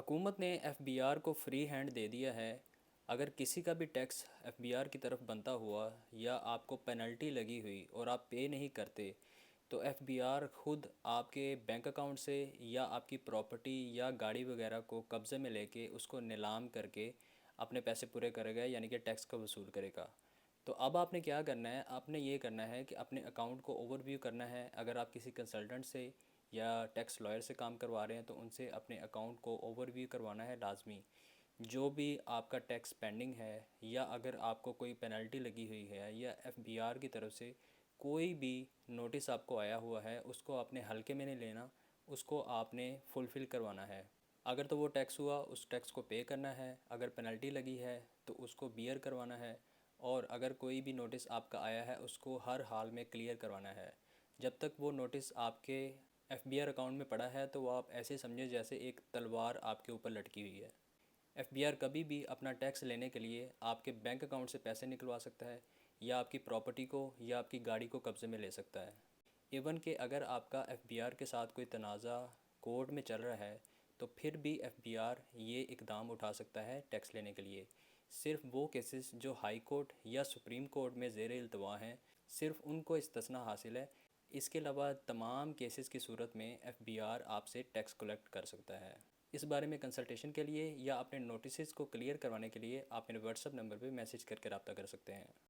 हुकूमत ने एफबीआर को फ्री हैंड दे दिया है। अगर किसी का भी टैक्स एफबीआर की तरफ बनता हुआ या आपको पेनल्टी लगी हुई और आप पे नहीं करते, तो एफबीआर खुद आपके बैंक अकाउंट से या आपकी प्रॉपर्टी या गाड़ी वगैरह को कब्ज़े में लेके उसको नीलाम करके अपने पैसे पूरे करेगा, यानी कि टैक्स का वसूल करेगा। तो अब आपने क्या करना है, आपने ये करना है कि अपने अकाउंट को ओवरव्यू करना है। अगर आप किसी कंसल्टेंट से या टैक्स लॉयर से काम करवा रहे हैं तो उनसे अपने अकाउंट को ओवरव्यू करवाना है लाजमी। जो भी आपका टैक्स पेंडिंग है या अगर आपको कोई पेनल्टी लगी हुई है या एफबीआर की तरफ से कोई भी नोटिस आपको आया हुआ है, उसको आपने हल्के में नहीं लेना, उसको आपने फुलफ़िल करवाना है। अगर तो वो टैक्स हुआ उस टैक्स को पे करना है, अगर पेनल्टी लगी है तो उसको बियर करवाना है, और अगर कोई भी नोटिस आपका आया है उसको हर हाल में क्लियर करवाना है। जब तक वो नोटिस आपके एफबीआर अकाउंट में पड़ा है तो वो आप ऐसे समझे जैसे एक तलवार आपके ऊपर लटकी हुई है। एफबीआर कभी भी अपना टैक्स लेने के लिए आपके बैंक अकाउंट से पैसे निकलवा सकता है या आपकी प्रॉपर्टी को या आपकी गाड़ी को कब्ज़े में ले सकता है। इवन कि अगर आपका एफबीआर के साथ कोई तनाज़ा कोर्ट में चल रहा है तो फिर भी एफबीआर ये इकदाम उठा सकता है टैक्स लेने के लिए। सिर्फ वो केसेस जो हाई कोर्ट या सुप्रीम कोर्ट में ज़ेर इल्तवा हैं, सिर्फ उनको इस्तिस्ना हासिल है। इसके अलावा तमाम केसेस की सूरत में एफबीआर आपसे टैक्स कलेक्ट कर सकता है। इस बारे में कंसल्टेशन के लिए या अपने नोटिस को क्लियर करवाने के लिए आप मेरे व्हाट्सएप नंबर पर मैसेज करके रब्ता कर सकते हैं।